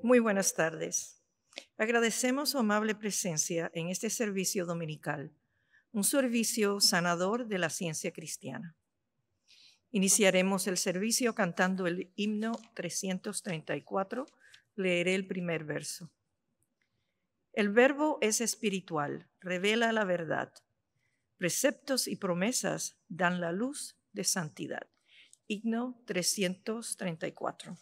Muy buenas tardes. Agradecemos su amable presencia en este servicio dominical, un servicio sanador de la ciencia cristiana. Iniciaremos el servicio cantando el himno 334. Leeré el primer verso. El Verbo es espiritual, revela la verdad. Preceptos y promesas dan la luz de santidad. Himno 334.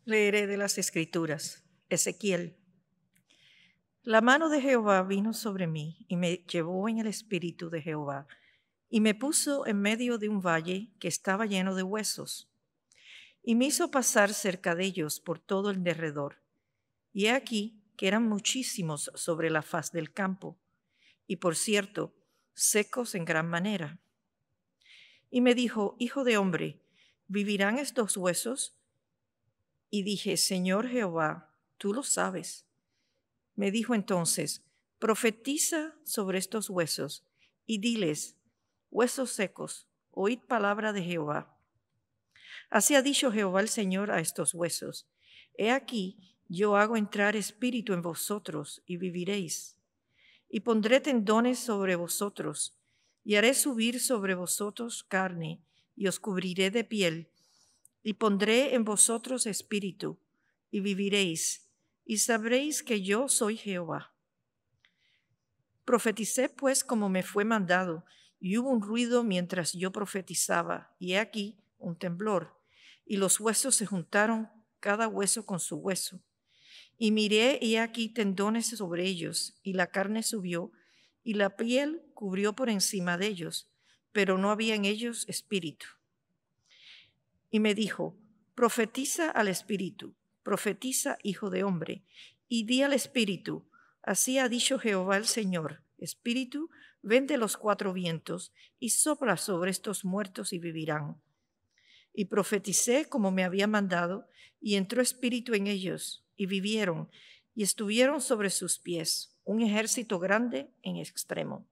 Leeré de las Escrituras. Ezequiel. La mano de Jehová vino sobre mí y me llevó en el espíritu de Jehová y me puso en medio de un valle que estaba lleno de huesos y me hizo pasar cerca de ellos por todo el derredor. Y he aquí que eran muchísimos sobre la faz del campo y, por cierto, secos en gran manera. Y me dijo: Hijo de hombre, ¿vivirán estos huesos? Y dije: Señor Jehová, tú lo sabes. Me dijo entonces: profetiza sobre estos huesos y diles: huesos secos, oíd palabra de Jehová. Así ha dicho Jehová el Señor a estos huesos: he aquí, yo hago entrar espíritu en vosotros y viviréis. Y pondré tendones sobre vosotros y haré subir sobre vosotros carne y os cubriré de piel. Y pondré en vosotros espíritu, y viviréis, y sabréis que yo soy Jehová. Profeticé pues como me fue mandado, y hubo un ruido mientras yo profetizaba, y he aquí un temblor, y los huesos se juntaron, cada hueso con su hueso. Y miré, y he aquí tendones sobre ellos, y la carne subió, y la piel cubrió por encima de ellos, pero no había en ellos espíritu. Y me dijo: profetiza al espíritu, profetiza, hijo de hombre, y di al espíritu: así ha dicho Jehová el Señor, espíritu, ven de los cuatro vientos y sopla sobre estos muertos y vivirán. Y profeticé como me había mandado, y entró espíritu en ellos, y vivieron, y estuvieron sobre sus pies, un ejército grande en extremo.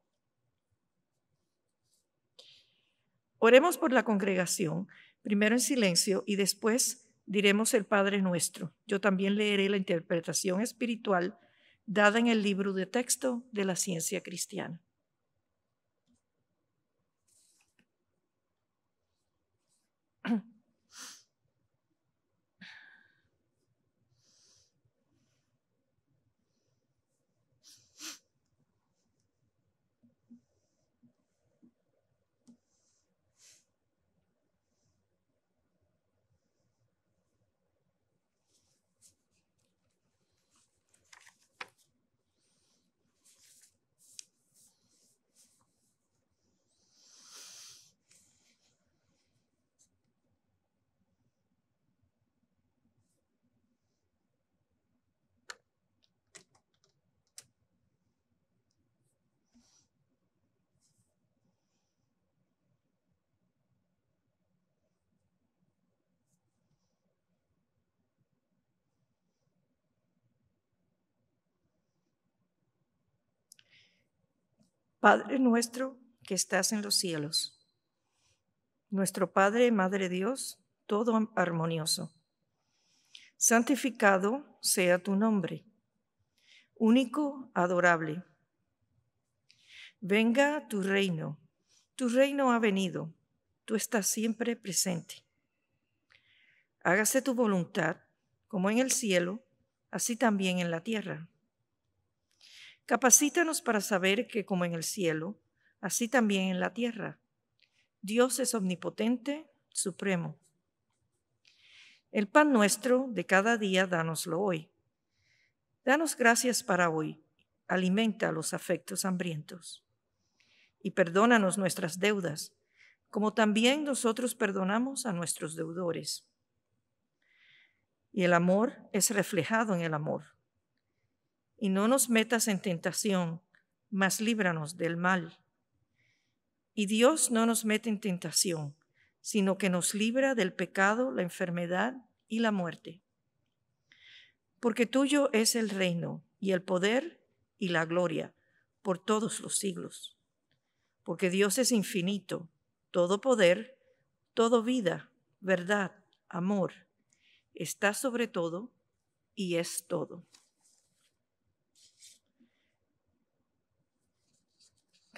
Oremos por la congregación, primero en silencio y después diremos el Padre Nuestro. Yo también leeré la interpretación espiritual dada en el libro de texto de la ciencia cristiana. Padre nuestro que estás en los cielos, nuestro Padre, Madre Dios, todo armonioso. Santificado sea tu nombre, único, adorable. Venga tu reino ha venido, tú estás siempre presente. Hágase tu voluntad, como en el cielo, así también en la tierra. Capacítanos para saber que como en el cielo, así también en la tierra, Dios es omnipotente, supremo. El pan nuestro de cada día, dánoslo hoy. Danos gracias para hoy, alimenta los afectos hambrientos. Y perdónanos nuestras deudas, como también nosotros perdonamos a nuestros deudores. Y el amor es reflejado en el amor. Y no nos metas en tentación, mas líbranos del mal. Y Dios no nos mete en tentación, sino que nos libra del pecado, la enfermedad y la muerte. Porque tuyo es el reino y el poder y la gloria por todos los siglos. Porque Dios es infinito, todo poder, todo vida, verdad, amor, está sobre todo y es todo.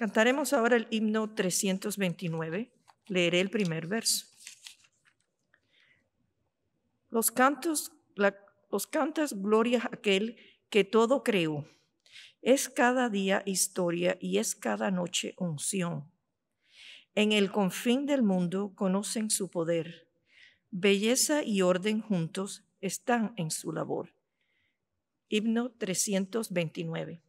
Cantaremos ahora el himno 329. Leeré el primer verso. Los cantas gloria a aquel que todo creó. Es cada día historia y es cada noche unción. En el confín del mundo conocen su poder. Belleza y orden juntos están en su labor. Himno 329.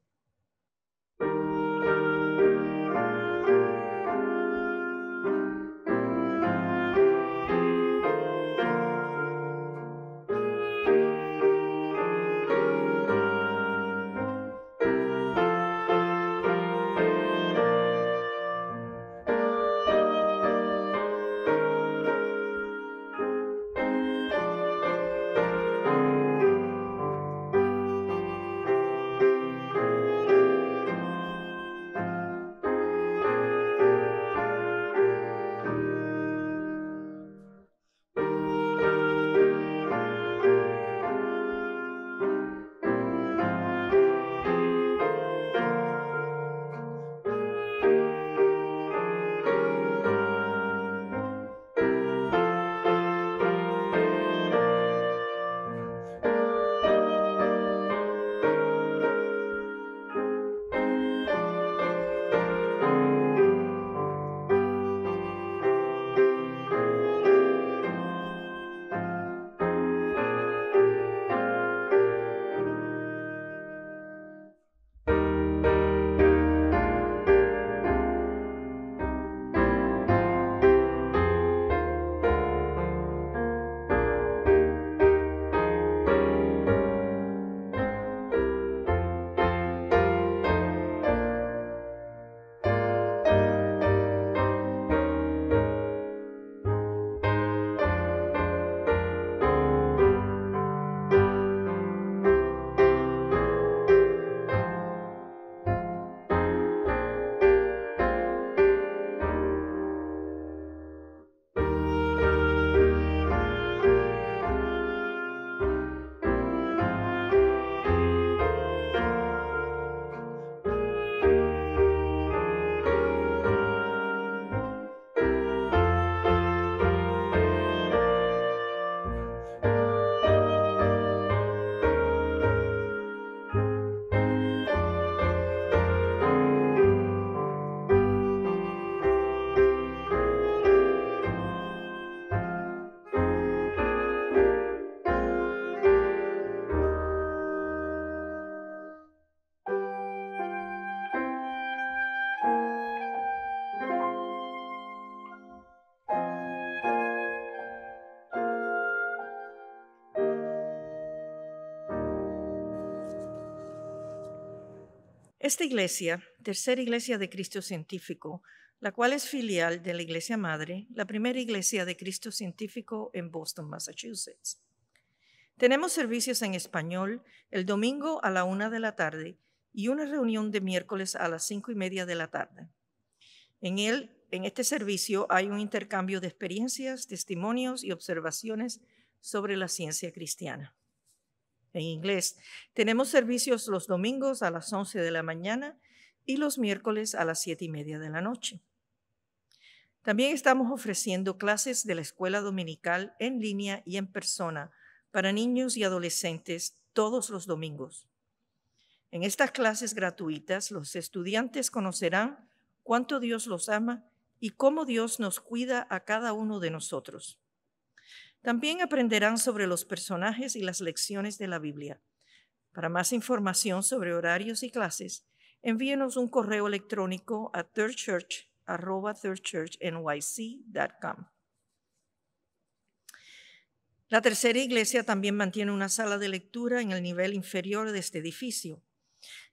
Esta iglesia, Tercera Iglesia de Cristo Científico, la cual es filial de la Iglesia Madre, la primera iglesia de Cristo Científico en Boston, Massachusetts. Tenemos servicios en español el domingo a la 1 de la tarde y una reunión de miércoles a las 5:30 de la tarde. En este servicio hay un intercambio de experiencias, testimonios y observaciones sobre la ciencia cristiana. En inglés, tenemos servicios los domingos a las 11 de la mañana y los miércoles a las 7:30 de la noche. También estamos ofreciendo clases de la escuela dominical en línea y en persona para niños y adolescentes todos los domingos. En estas clases gratuitas, los estudiantes conocerán cuánto Dios los ama y cómo Dios nos cuida a cada uno de nosotros. También aprenderán sobre los personajes y las lecciones de la Biblia. Para más información sobre horarios y clases, envíenos un correo electrónico a thirdchurch@thirdchurchnyc.com. La tercera iglesia también mantiene una sala de lectura en el nivel inferior de este edificio.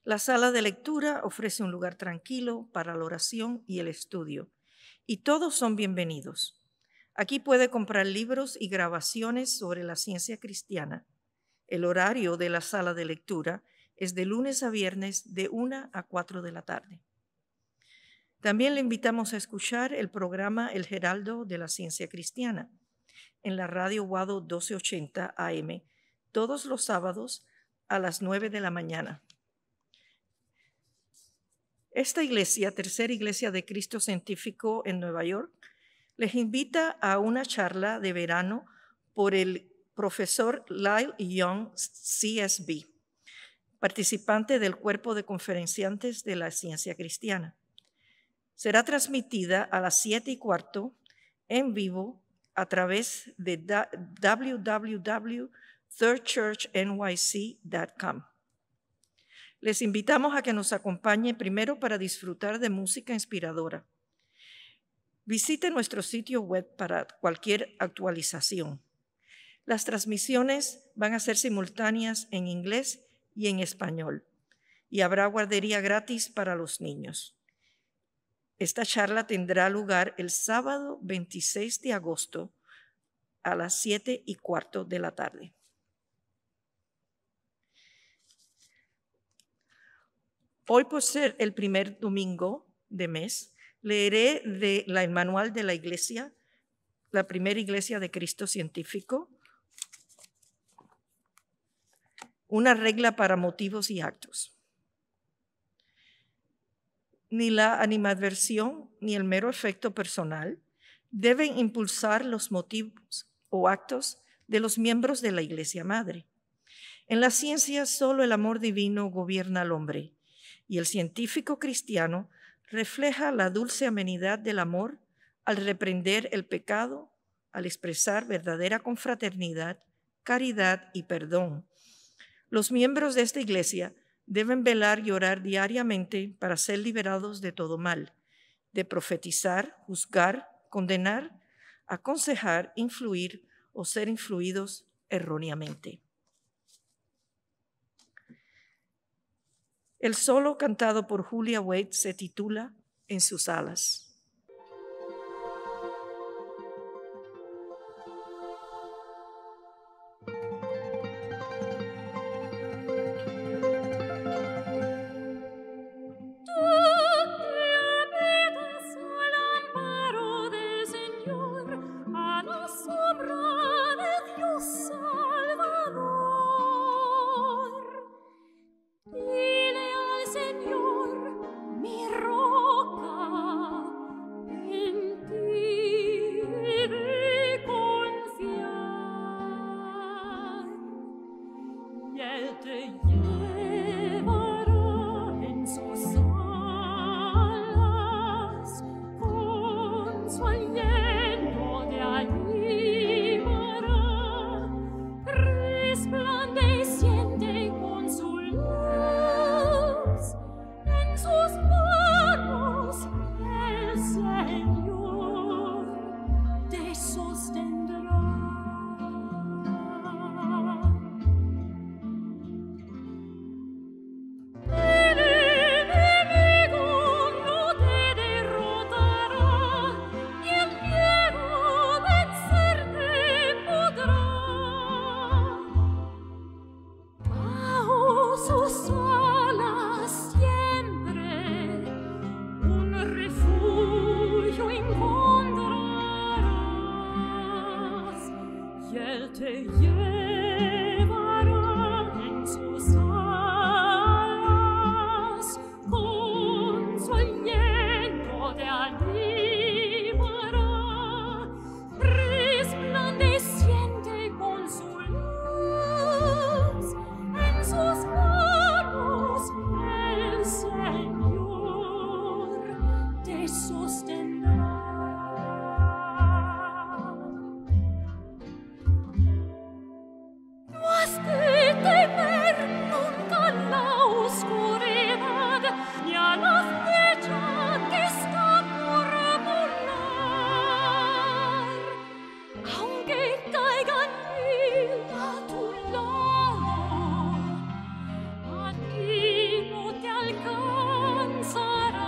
La sala de lectura ofrece un lugar tranquilo para la oración y el estudio, y todos son bienvenidos. Aquí puede comprar libros y grabaciones sobre la ciencia cristiana. El horario de la sala de lectura es de lunes a viernes de 1 a 4 de la tarde. También le invitamos a escuchar el programa El Heraldo de la Ciencia Cristiana en la radio Guado 1280 AM todos los sábados a las 9 de la mañana. Esta iglesia, Tercera Iglesia de Cristo Científico en Nueva York, les invita a una charla de verano por el profesor Lyle Young, CSB, participante del cuerpo de conferenciantes de la ciencia cristiana. Será transmitida a las 7:15 en vivo a través de www.thirdchurchnyc.com. Les invitamos a que nos acompañen primero para disfrutar de música inspiradora. Visite nuestro sitio web para cualquier actualización. Las transmisiones van a ser simultáneas en inglés y en español, y habrá guardería gratis para los niños. Esta charla tendrá lugar el sábado 26 de agosto a las 7:15 de la tarde. Hoy, por ser el primer domingo de mes, leeré el manual de la iglesia, la primera iglesia de Cristo Científico, una regla para motivos y actos. Ni la animadversión ni el mero efecto personal deben impulsar los motivos o actos de los miembros de la iglesia madre. En la ciencia, solo el amor divino gobierna al hombre, y el científico cristiano refleja la dulce amenidad del amor al reprender el pecado, al expresar verdadera confraternidad, caridad y perdón. Los miembros de esta iglesia deben velar y orar diariamente para ser liberados de todo mal, de profetizar, juzgar, condenar, aconsejar, influir o ser influidos erróneamente. El solo cantado por Julia Wade se titula En sus alas. Sus alas él te llevará en sus alas, con su aliento te animará, resplandeciente con su luz, en sus manos el Señor te sostendrá. No has de temer nunca la oscuridad, ni a la flecha que está por volar. Aunque caigan mil a tu lado, a ti no te alcanzará.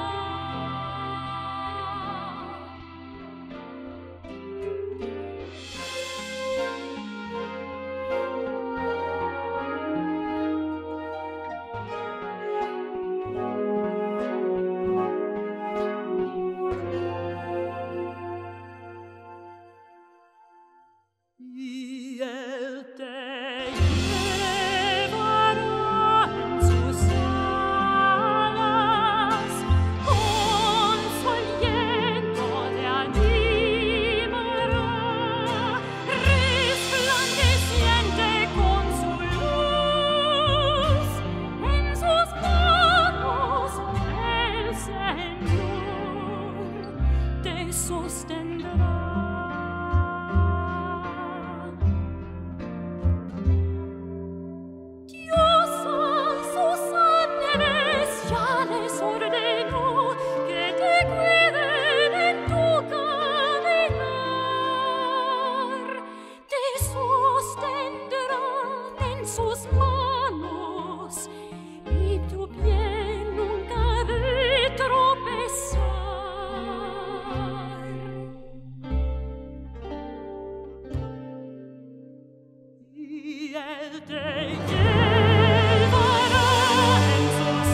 Y él te llevará en sus alas, con su aliento te animará, resplandeciente con su luz, en sus manos el Señor te sostendrá. Dios a sus ángeles ya les ordenó que te cuiden en tu caminar, te sostendrán en sus manos y tu pie nunca ha de tropezar. Y él te llevará en sus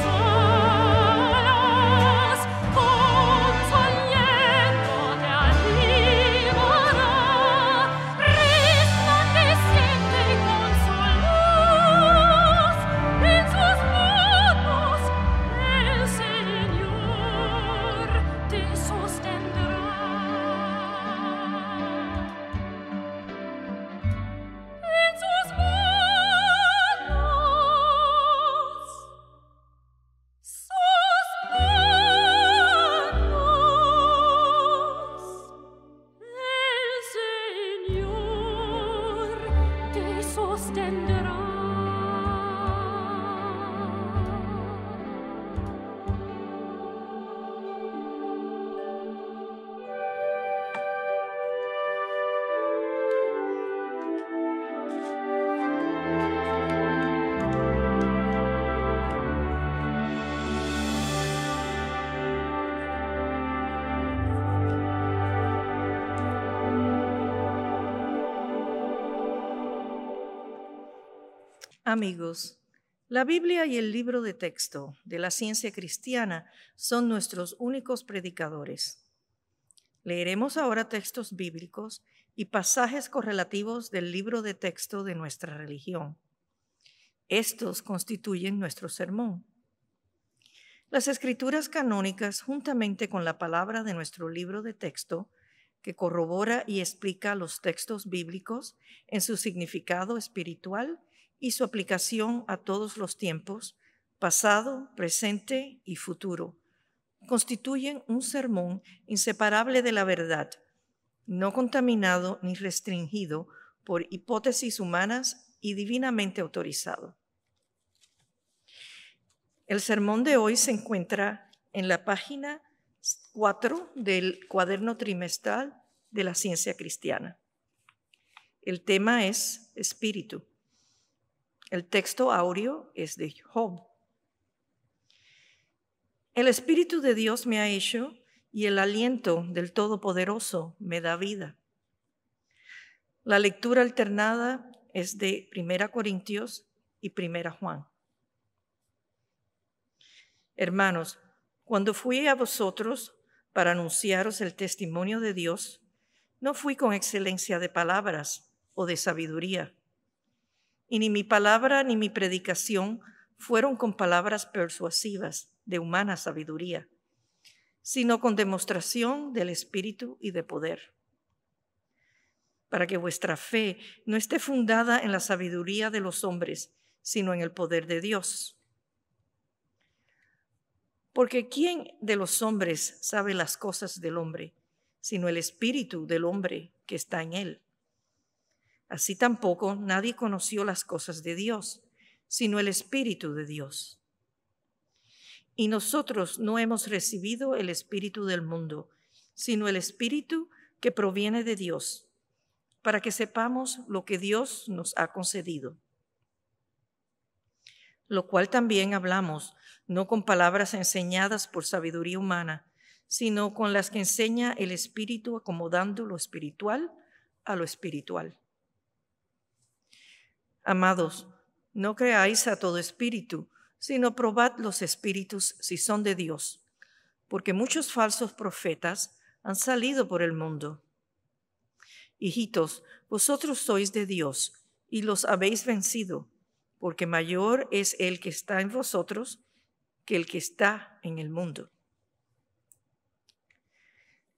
alas, con su aliento te animará, resplandeciente con su luz, en sus manos el Señor te sostendrá. En sus manos, el Señor te sostendrá. Amigos, la Biblia y el libro de texto de la ciencia cristiana son nuestros únicos predicadores. Leeremos ahora textos bíblicos y pasajes correlativos del libro de texto de nuestra religión. Estos constituyen nuestro sermón. Las escrituras canónicas, juntamente con la palabra de nuestro libro de texto, que corrobora y explica los textos bíblicos en su significado espiritual y su aplicación a todos los tiempos, pasado, presente y futuro, constituyen un sermón inseparable de la verdad, no contaminado ni restringido por hipótesis humanas y divinamente autorizado. El sermón de hoy se encuentra en la página 4 del cuaderno trimestral de la ciencia cristiana. El tema es espíritu. El texto áureo es de Job. El Espíritu de Dios me ha hecho y el aliento del Todopoderoso me da vida. La lectura alternada es de 1 Corintios y 1 Juan. Hermanos, cuando fui a vosotros para anunciaros el testimonio de Dios, no fui con excelencia de palabras, o de sabiduría. Y ni mi palabra ni mi predicación fueron con palabras persuasivas de humana sabiduría, sino con demostración del Espíritu y de poder, para que vuestra fe no esté fundada en la sabiduría de los hombres, sino en el poder de Dios. Porque ¿quién de los hombres sabe las cosas del hombre, sino el espíritu del hombre que está en él? Así tampoco nadie conoció las cosas de Dios, sino el Espíritu de Dios. Y nosotros no hemos recibido el espíritu del mundo, sino el Espíritu que proviene de Dios, para que sepamos lo que Dios nos ha concedido. Lo cual también hablamos, no con palabras enseñadas por sabiduría humana, sino con las que enseña el Espíritu, acomodando lo espiritual a lo espiritual. Amados, no creáis a todo espíritu, sino probad los espíritus si son de Dios, porque muchos falsos profetas han salido por el mundo. Hijitos, vosotros sois de Dios y los habéis vencido, porque mayor es el que está en vosotros que el que está en el mundo.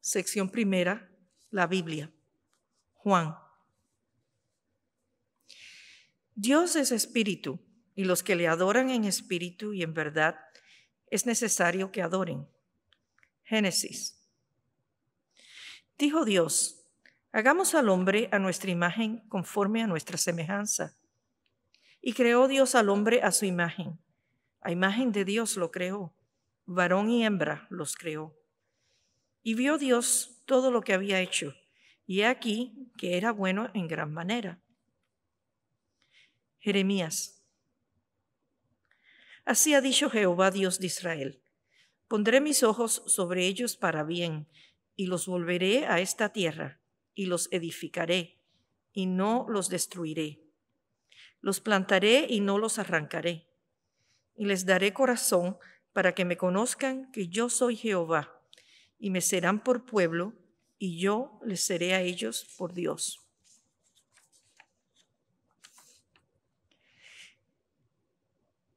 Sección primera, la Biblia. Juan. Dios es espíritu, y los que le adoran en espíritu y en verdad es necesario que adoren. Génesis. Dijo Dios: hagamos al hombre a nuestra imagen conforme a nuestra semejanza. Y creó Dios al hombre a su imagen. A imagen de Dios lo creó, varón y hembra los creó. Y vio Dios todo lo que había hecho, y he aquí que era bueno en gran manera. Jeremías. Así ha dicho Jehová, Dios de Israel: pondré mis ojos sobre ellos para bien, y los volveré a esta tierra, y los edificaré, y no los destruiré. Los plantaré y no los arrancaré, y les daré corazón para que me conozcan que yo soy Jehová, y me serán por pueblo, y yo les seré a ellos por Dios.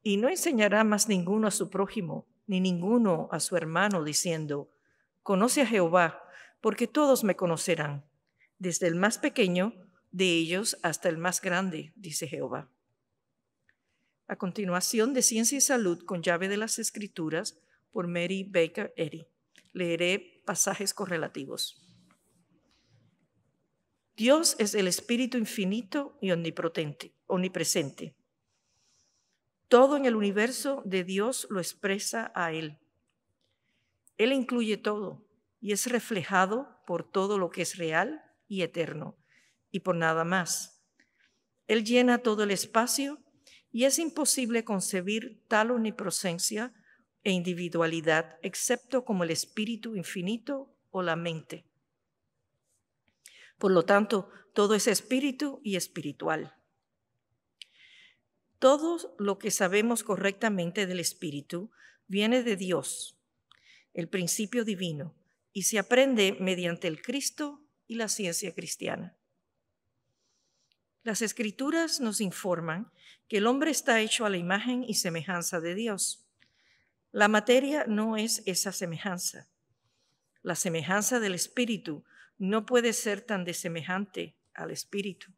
Y no enseñará más ninguno a su prójimo, ni ninguno a su hermano, diciendo: conoce a Jehová, porque todos me conocerán, desde el más pequeño de ellos hasta el más grande, dice Jehová. A continuación, de Ciencia y Salud con llave de las Escrituras, por Mary Baker Eddy. Leeré pasajes correlativos. Dios es el Espíritu infinito y omnipresente. Todo en el universo de Dios lo expresa a Él. Él incluye todo y es reflejado por todo lo que es real y eterno, y por nada más. Él llena todo el espacio y es imposible concebir tal omnipresencia e individualidad, excepto como el Espíritu infinito o la mente. Por lo tanto, todo es espíritu y espiritual. Todo lo que sabemos correctamente del Espíritu viene de Dios, el principio divino, y se aprende mediante el Cristo y la ciencia cristiana. Las Escrituras nos informan que el hombre está hecho a la imagen y semejanza de Dios. La materia no es esa semejanza. La semejanza del Espíritu no puede ser tan desemejante al Espíritu.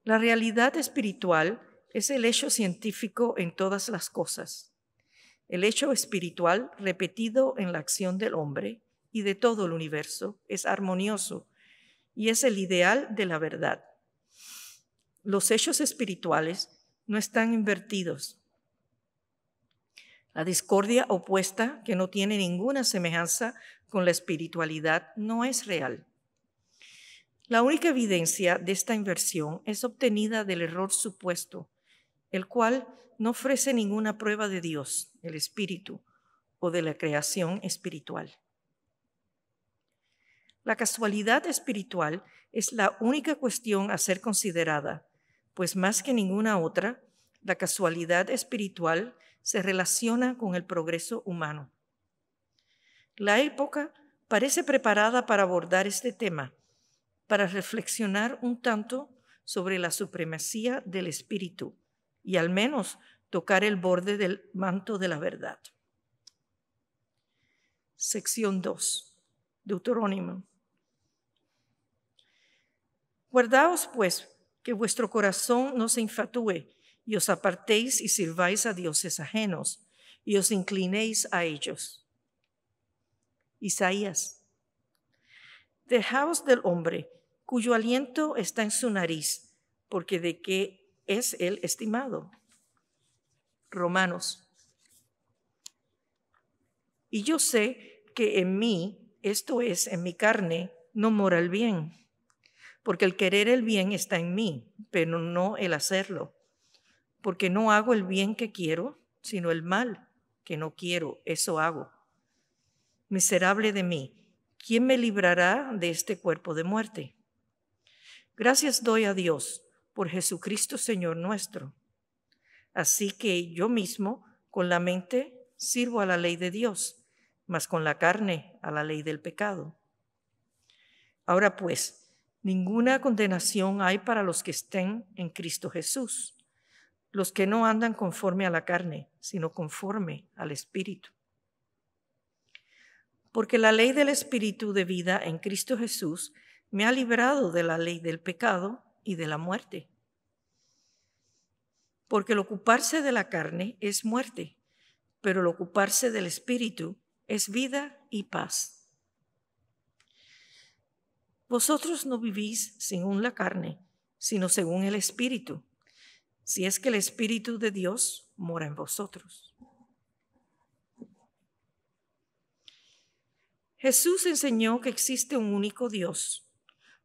La realidad espiritual es el hecho científico en todas las cosas. El hecho espiritual repetido en la acción del hombre y de todo el universo es armonioso y es el ideal de la verdad. Los hechos espirituales no están invertidos. La discordia opuesta, que no tiene ninguna semejanza con la espiritualidad, no es real. La única evidencia de esta inversión es obtenida del error supuesto, el cual no ofrece ninguna prueba de Dios, el Espíritu, o de la creación espiritual. La casualidad espiritual es la única cuestión a ser considerada, pues más que ninguna otra, la casualidad espiritual se relaciona con el progreso humano. La época parece preparada para abordar este tema, para reflexionar un tanto sobre la supremacía del Espíritu y al menos tocar el borde del manto de la verdad. Sección 2. Deuteronomio. Guardaos, pues, que vuestro corazón no se infatué y os apartéis y sirváis a dioses ajenos y os inclinéis a ellos. Isaías. Dejaos del hombre, cuyo aliento está en su nariz, porque de qué es él estimado. Romanos. Y yo sé que en mí, esto es, en mi carne, no mora el bien, porque el querer el bien está en mí, pero no el hacerlo. Porque no hago el bien que quiero, sino el mal que no quiero, eso hago. Miserable de mí, ¿quién me librará de este cuerpo de muerte? Gracias doy a Dios por Jesucristo Señor nuestro. Así que yo mismo, con la mente, sirvo a la ley de Dios, mas con la carne a la ley del pecado. Ahora pues, ninguna condenación hay para los que estén en Cristo Jesús, los que no andan conforme a la carne, sino conforme al Espíritu. Porque la ley del Espíritu de vida en Cristo Jesús me ha librado de la ley del pecado y de la muerte. Porque el ocuparse de la carne es muerte, pero el ocuparse del Espíritu es vida y paz. Vosotros no vivís según la carne, sino según el Espíritu, si es que el Espíritu de Dios mora en vosotros. Jesús enseñó que existe un único Dios,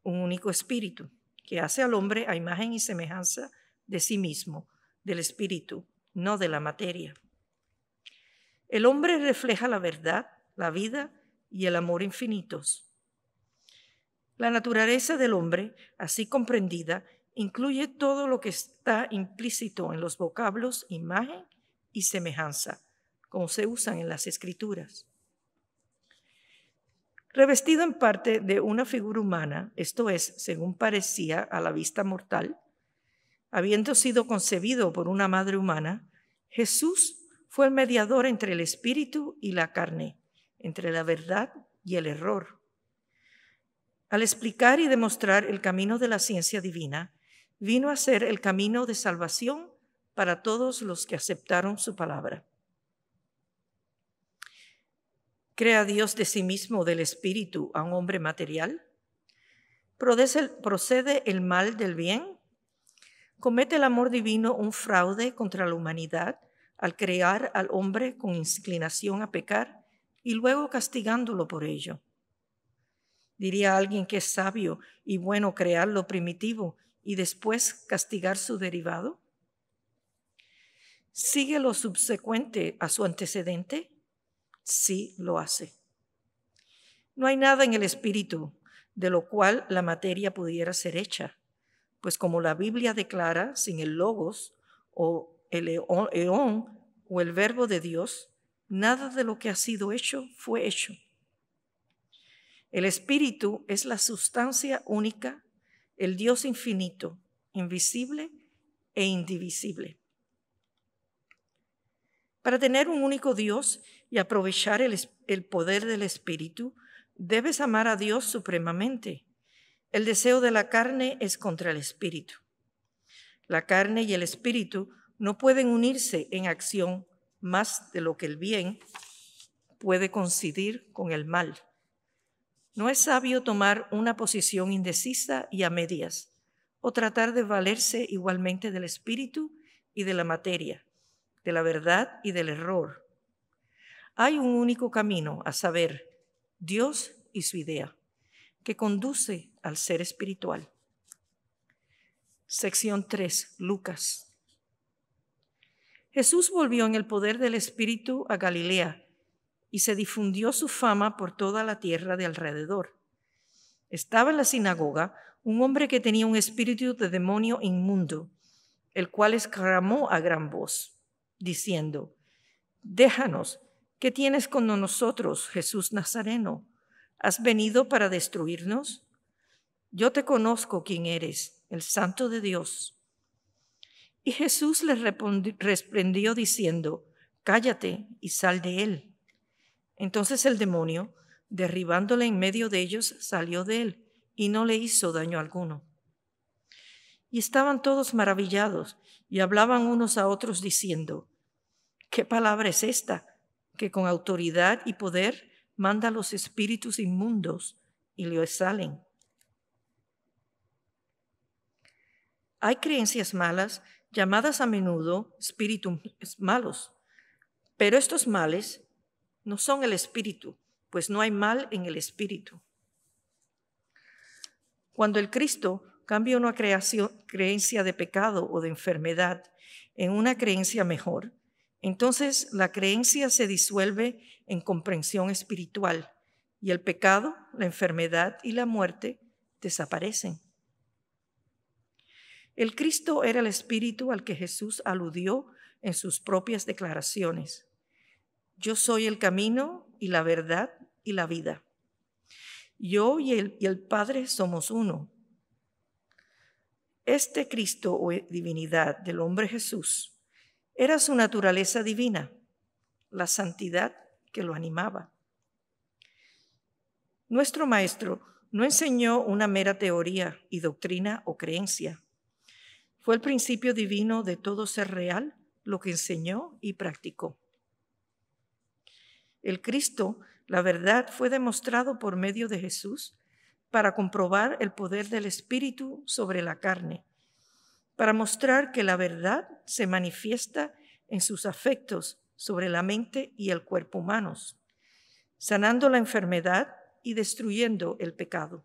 un único Espíritu, que hace al hombre a imagen y semejanza de sí mismo, del Espíritu, no de la materia. El hombre refleja la verdad, la vida y el amor infinitos. La naturaleza del hombre, así comprendida, incluye todo lo que está implícito en los vocablos imagen y semejanza, como se usan en las Escrituras. Revestido en parte de una figura humana, esto es, según parecía a la vista mortal, habiendo sido concebido por una madre humana, Jesús fue el mediador entre el espíritu y la carne, entre la verdad y el error. Al explicar y demostrar el camino de la ciencia divina, vino a ser el camino de salvación para todos los que aceptaron su palabra. ¿Crea Dios de sí mismo del espíritu a un hombre material? ¿Procede el mal del bien? ¿Comete el amor divino un fraude contra la humanidad al crear al hombre con inclinación a pecar y luego castigándolo por ello? ¿Diría alguien que es sabio y bueno crear lo primitivo y después castigar su derivado? ¿Sigue lo subsecuente a su antecedente? Sí, lo hace. No hay nada en el espíritu de lo cual la materia pudiera ser hecha, pues como la Biblia declara, sin el logos o el eón o el verbo de Dios, nada de lo que ha sido hecho fue hecho. El espíritu es la sustancia única, el Dios infinito, invisible e indivisible. Para tener un único Dios y aprovechar el poder del Espíritu, debes amar a Dios supremamente. El deseo de la carne es contra el Espíritu. La carne y el Espíritu no pueden unirse en acción más de lo que el bien puede coincidir con el mal. No es sabio tomar una posición indecisa y a medias, o tratar de valerse igualmente del Espíritu y de la materia, de la verdad y del error. Hay un único camino, a saber, Dios y su idea, que conduce al ser espiritual. Sección 3, Lucas. Jesús volvió en el poder del Espíritu a Galilea y se difundió su fama por toda la tierra de alrededor. Estaba en la sinagoga un hombre que tenía un espíritu de demonio inmundo, el cual exclamó a gran voz, diciendo: «Déjanos, ¿qué tienes con nosotros, Jesús Nazareno? ¿Has venido para destruirnos? yo te conozco quién eres, el Santo de Dios. Y Jesús le reprendió diciendo, cállate y sal de él. Entonces el demonio, derribándole en medio de ellos, salió de él y no le hizo daño alguno. Y estaban todos maravillados y hablaban unos a otros diciendo, ¿qué palabra es esta que con autoridad y poder manda a los espíritus inmundos y les salen? Hay creencias malas llamadas a menudo espíritus malos, pero estos males no son el espíritu, pues no hay mal en el espíritu. Cuando el Cristo cambia una creencia de pecado o de enfermedad en una creencia mejor, entonces la creencia se disuelve en comprensión espiritual y el pecado, la enfermedad y la muerte desaparecen. El Cristo era el espíritu al que Jesús aludió en sus propias declaraciones. Yo soy el camino y la verdad y la vida. Yo y el Padre somos uno. Este Cristo o divinidad del hombre Jesús era su naturaleza divina, la santidad que lo animaba. Nuestro Maestro no enseñó una mera teoría y doctrina o creencia. Fue el principio divino de todo ser real lo que enseñó y practicó. El Cristo, la verdad, fue demostrado por medio de Jesús para comprobar el poder del Espíritu sobre la carne, para mostrar que la verdad se manifiesta en sus afectos sobre la mente y el cuerpo humanos, sanando la enfermedad y destruyendo el pecado.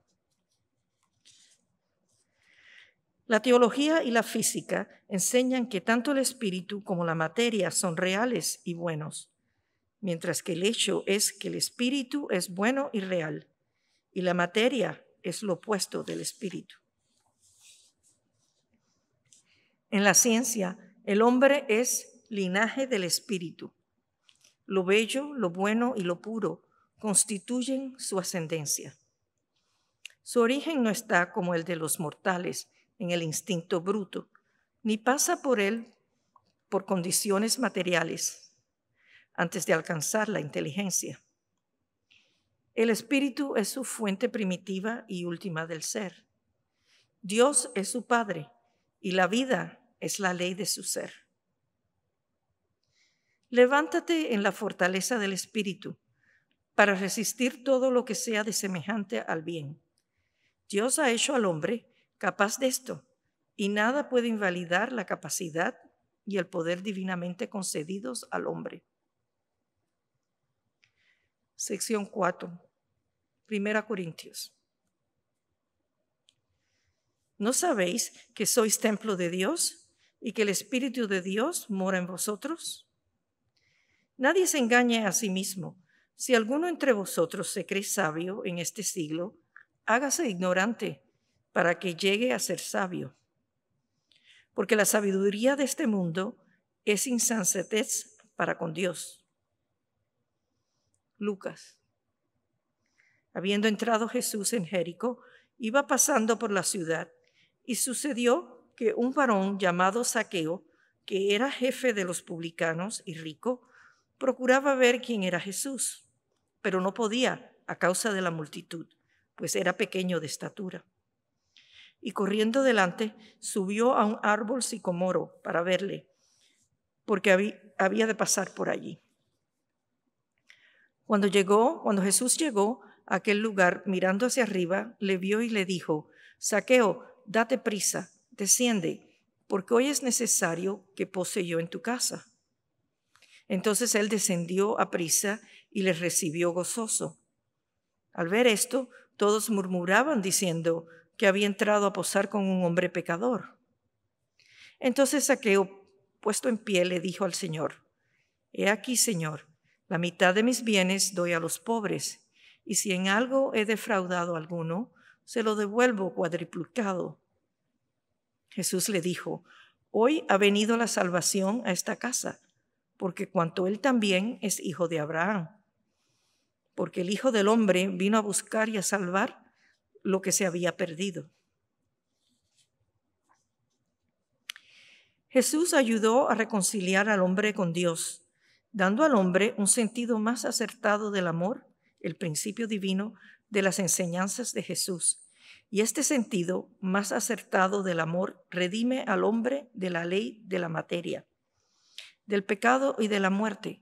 La teología y la física enseñan que tanto el espíritu como la materia son reales y buenos, mientras que el hecho es que el espíritu es bueno y real, y la materia es lo opuesto del espíritu. En la ciencia, el hombre es linaje del espíritu. Lo bello, lo bueno y lo puro constituyen su ascendencia. Su origen no está como el de los mortales, en el instinto bruto, ni pasa por él por condiciones materiales antes de alcanzar la inteligencia. El espíritu es su fuente primitiva y última del ser. Dios es su Padre y la vida es la ley de su ser. Levántate en la fortaleza del espíritu para resistir todo lo que sea de semejante al bien. Dios ha hecho al hombre capaz de esto, y nada puede invalidar la capacidad y el poder divinamente concedidos al hombre. Sección 4, 1 Corintios. ¿No sabéis que sois templo de Dios y que el Espíritu de Dios mora en vosotros? Nadie se engañe a sí mismo. Si alguno entre vosotros se cree sabio en este siglo, hágase ignorante para que llegue a ser sabio. Porque la sabiduría de este mundo es insensatez para con Dios. Lucas. Habiendo entrado Jesús en Jericó, iba pasando por la ciudad, y sucedió que un varón llamado Zaqueo, que era jefe de los publicanos y rico, procuraba ver quién era Jesús, pero no podía a causa de la multitud, pues era pequeño de estatura. Y corriendo delante, subió a un árbol sicomoro para verle, porque había de pasar por allí. Cuando Jesús llegó a aquel lugar, mirando hacia arriba, le vio y le dijo, Zaqueo, date prisa, desciende, porque hoy es necesario que pose yo en tu casa. Entonces él descendió a prisa y le recibió gozoso. Al ver esto, todos murmuraban diciendo que había entrado a posar con un hombre pecador. Entonces Zaqueo, puesto en pie, le dijo al Señor, he aquí, Señor, la mitad de mis bienes doy a los pobres, y si en algo he defraudado a alguno, se lo devuelvo cuadriplicado. Jesús le dijo, hoy ha venido la salvación a esta casa, porque cuanto él también es hijo de Abraham. Porque el Hijo del Hombre vino a buscar y a salvar lo que se había perdido. Jesús ayudó a reconciliar al hombre con Dios, dando al hombre un sentido más acertado del amor, el principio divino de las enseñanzas de Jesús. Y este sentido más acertado del amor redime al hombre de la ley de la materia, del pecado y de la muerte,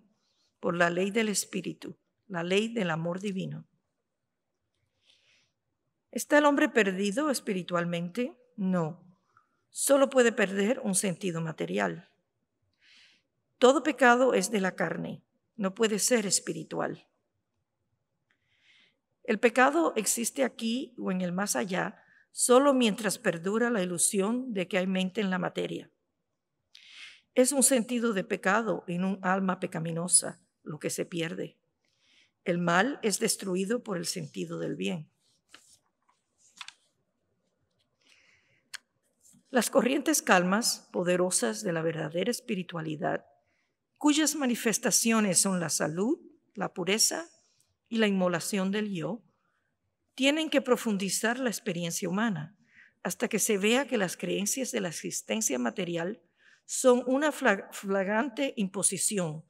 por la ley del Espíritu, la ley del amor divino. ¿Está el hombre perdido espiritualmente? No. Solo puede perder un sentido material. Todo pecado es de la carne, no puede ser espiritual. El pecado existe aquí o en el más allá solo mientras perdura la ilusión de que hay mente en la materia. Es un sentido de pecado en un alma pecaminosa lo que se pierde. El mal es destruido por el sentido del bien. Las corrientes calmas, poderosas de la verdadera espiritualidad, cuyas manifestaciones son la salud, la pureza y la inmolación del yo, tienen que profundizar la experiencia humana hasta que se vea que las creencias de la existencia material son una flagrante imposición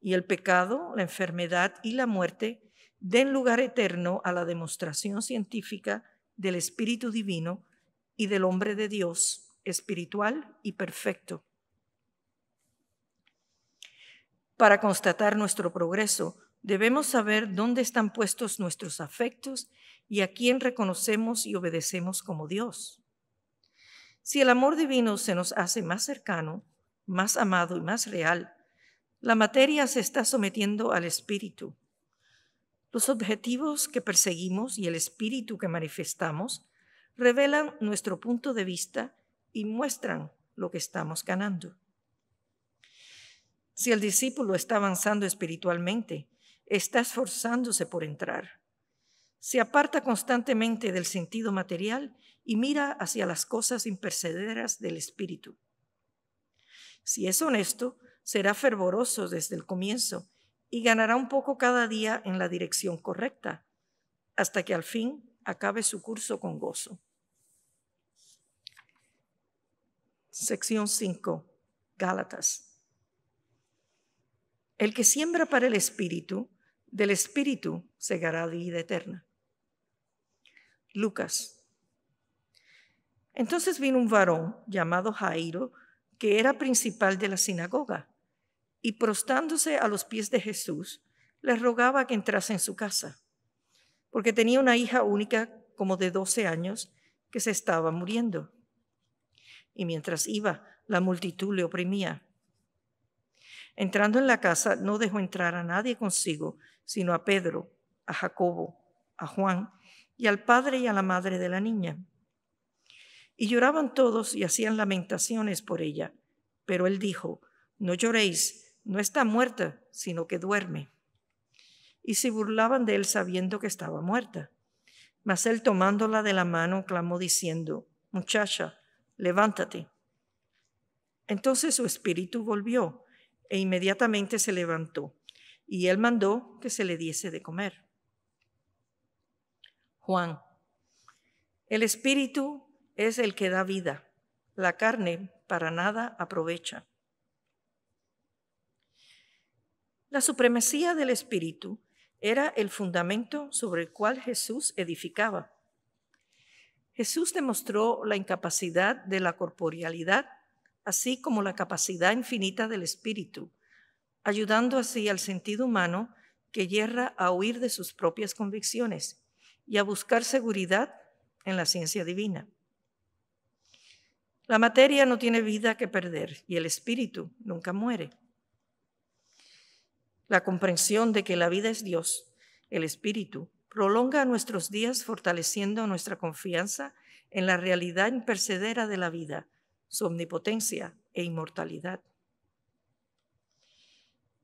y el pecado, la enfermedad y la muerte den lugar eterno a la demostración científica del Espíritu Divino y del hombre de Dios, espiritual y perfecto. Para constatar nuestro progreso, debemos saber dónde están puestos nuestros afectos y a quién reconocemos y obedecemos como Dios. Si el amor divino se nos hace más cercano, más amado y más real, la materia se está sometiendo al espíritu. Los objetivos que perseguimos y el espíritu que manifestamos revelan nuestro punto de vista y muestran lo que estamos ganando. Si el discípulo está avanzando espiritualmente, está esforzándose por entrar. Se aparta constantemente del sentido material y mira hacia las cosas imperecederas del espíritu. Si es honesto, será fervoroso desde el comienzo y ganará un poco cada día en la dirección correcta, hasta que al fin acabe su curso con gozo. Sección 5. Gálatas. El que siembra para el Espíritu, del Espíritu segará vida eterna. Lucas. Entonces vino un varón llamado Jairo, que era principal de la sinagoga, y prostrándose a los pies de Jesús, le rogaba que entrase en su casa, porque tenía una hija única como de 12 años que se estaba muriendo. Y mientras iba, la multitud le oprimía. Entrando en la casa, no dejó entrar a nadie consigo, sino a Pedro, a Jacobo, a Juan y al padre y a la madre de la niña. Y lloraban todos y hacían lamentaciones por ella. Pero él dijo: no lloréis, no está muerta, sino que duerme. Y se burlaban de él sabiendo que estaba muerta. Mas él, tomándola de la mano, clamó diciendo: muchacha, levántate. Entonces su espíritu volvió e inmediatamente se levantó, y él mandó que se le diese de comer. Juan. El espíritu es el que da vida, la carne para nada aprovecha. La supremacía del espíritu era el fundamento sobre el cual Jesús edificaba. Jesús demostró la incapacidad de la corporealidad, así como la capacidad infinita del espíritu, ayudando así al sentido humano que yerra a huir de sus propias convicciones y a buscar seguridad en la ciencia divina. La materia no tiene vida que perder y el espíritu nunca muere. La comprensión de que la vida es Dios, el espíritu, prolonga nuestros días fortaleciendo nuestra confianza en la realidad imperecedera de la vida, su omnipotencia e inmortalidad.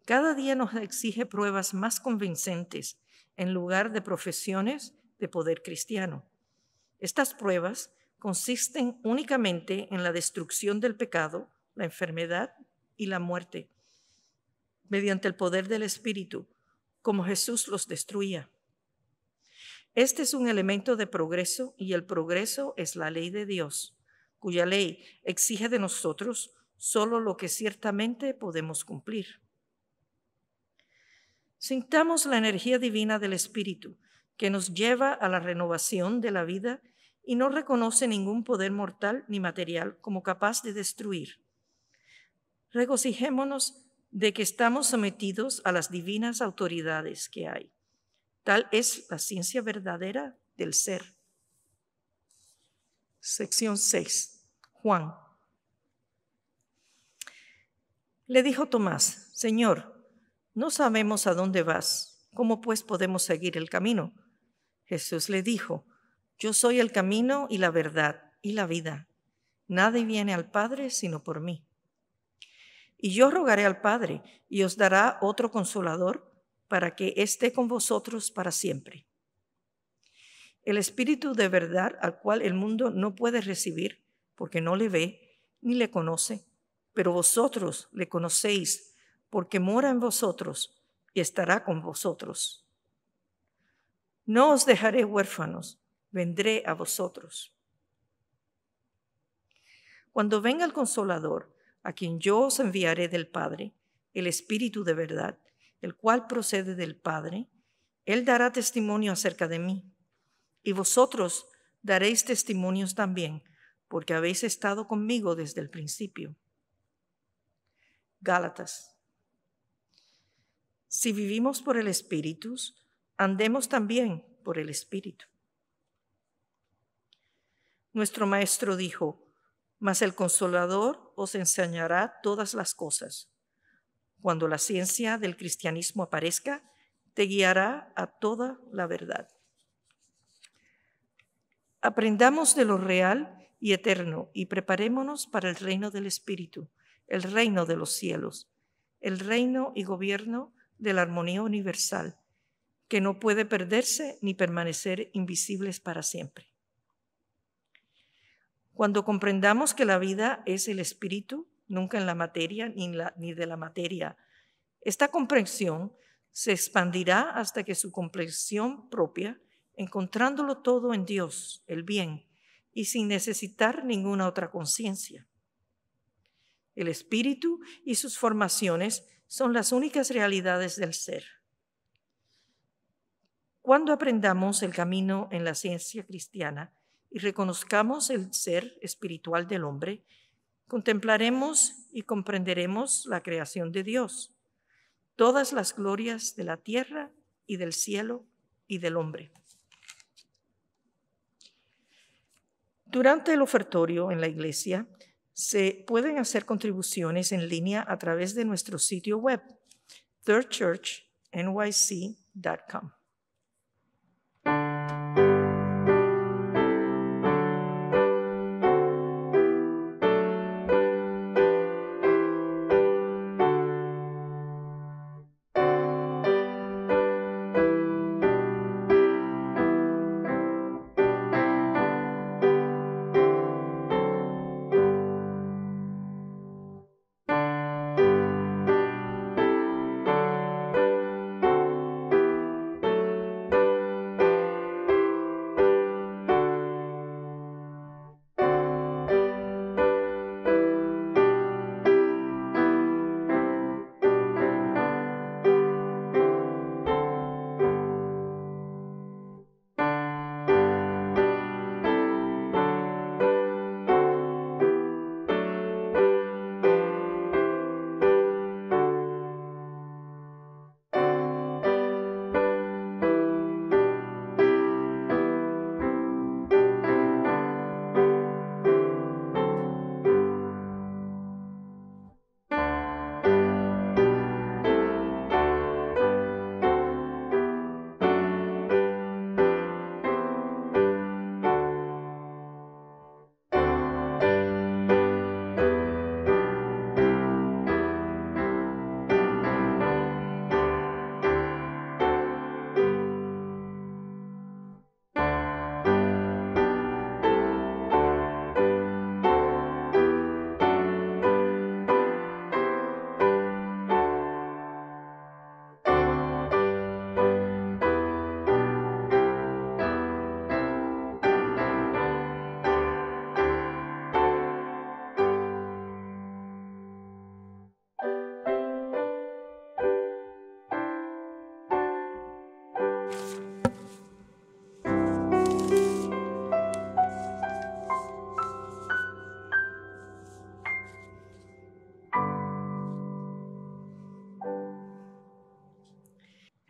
Cada día nos exige pruebas más convincentes en lugar de profesiones de poder cristiano. Estas pruebas consisten únicamente en la destrucción del pecado, la enfermedad y la muerte, mediante el poder del Espíritu, como Jesús los destruía. Este es un elemento de progreso y el progreso es la ley de Dios, cuya ley exige de nosotros solo lo que ciertamente podemos cumplir. Sintamos la energía divina del Espíritu que nos lleva a la renovación de la vida y no reconoce ningún poder mortal ni material como capaz de destruir. Regocijémonos de que estamos sometidos a las divinas autoridades que hay. Tal es la ciencia verdadera del ser. Sección 6. Juan. Le dijo Tomás: Señor, no sabemos a dónde vas. ¿Cómo pues podemos seguir el camino? Jesús le dijo: Yo soy el camino y la verdad y la vida. Nadie viene al Padre sino por mí. Y yo rogaré al Padre y os dará otro Consolador para que esté con vosotros para siempre. El Espíritu de verdad, al cual el mundo no puede recibir porque no le ve ni le conoce, pero vosotros le conocéis porque mora en vosotros y estará con vosotros. No os dejaré huérfanos, vendré a vosotros. Cuando venga el Consolador, a quien yo os enviaré del Padre, el Espíritu de verdad, el cual procede del Padre, Él dará testimonio acerca de mí. Y vosotros daréis testimonios también, porque habéis estado conmigo desde el principio. Gálatas. Si vivimos por el Espíritu, andemos también por el Espíritu. Nuestro Maestro dijo: Mas el Consolador os enseñará todas las cosas. Cuando la ciencia del cristianismo aparezca, te guiará a toda la verdad. Aprendamos de lo real y eterno y preparémonos para el reino del Espíritu, el reino de los cielos, el reino y gobierno de la armonía universal, que no puede perderse ni permanecer invisibles para siempre. Cuando comprendamos que la vida es el Espíritu, nunca en la materia ni de la materia, esta comprensión se expandirá hasta que su comprensión propia, encontrándolo todo en Dios, el bien, y sin necesitar ninguna otra conciencia. El Espíritu y sus formaciones son las únicas realidades del ser. Cuando aprendamos el camino en la ciencia cristiana y reconozcamos el ser espiritual del hombre, contemplaremos y comprenderemos la creación de Dios, todas las glorias de la tierra y del cielo y del hombre. Durante el ofertorio en la iglesia se pueden hacer contribuciones en línea a través de nuestro sitio web, thirdchurchnyc.com.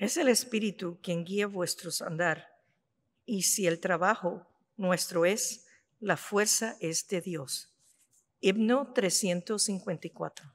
Es el Espíritu quien guía vuestros andar, y si el trabajo nuestro es, la fuerza es de Dios. Himno 354.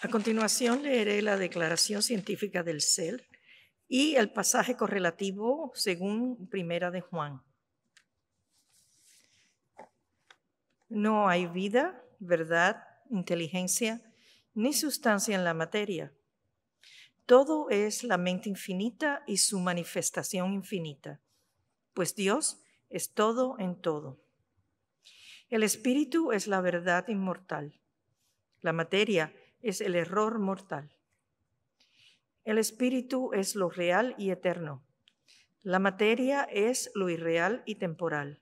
A continuación leeré la declaración científica del ser y el pasaje correlativo según Primera de Juan. No hay vida, verdad, inteligencia, ni sustancia en la materia. Todo es la mente infinita y su manifestación infinita, pues Dios es todo en todo. El espíritu es la verdad inmortal. La materia es el error mortal. El espíritu es lo real y eterno. La materia es lo irreal y temporal.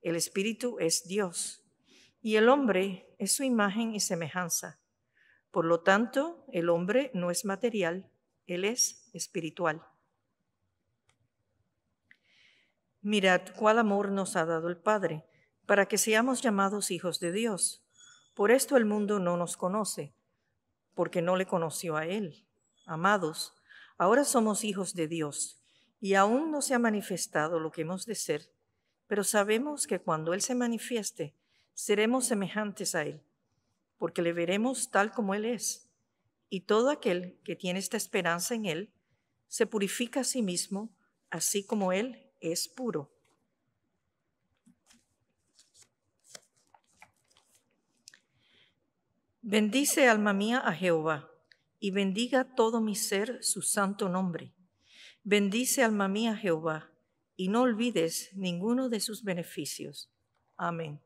El espíritu es Dios y el hombre es su imagen y semejanza. Por lo tanto, el hombre no es material, él es espiritual. Mirad cuál amor nos ha dado el Padre, para que seamos llamados hijos de Dios. Por esto el mundo no nos conoce, porque no le conoció a Él. Amados, ahora somos hijos de Dios, y aún no se ha manifestado lo que hemos de ser, pero sabemos que cuando Él se manifieste, seremos semejantes a Él, porque le veremos tal como Él es. Y todo aquel que tiene esta esperanza en Él, se purifica a sí mismo, así como Él es puro. Bendice, alma mía, a Jehová, y bendiga todo mi ser su santo nombre. Bendice, alma mía, a Jehová, y no olvides ninguno de sus beneficios. Amén.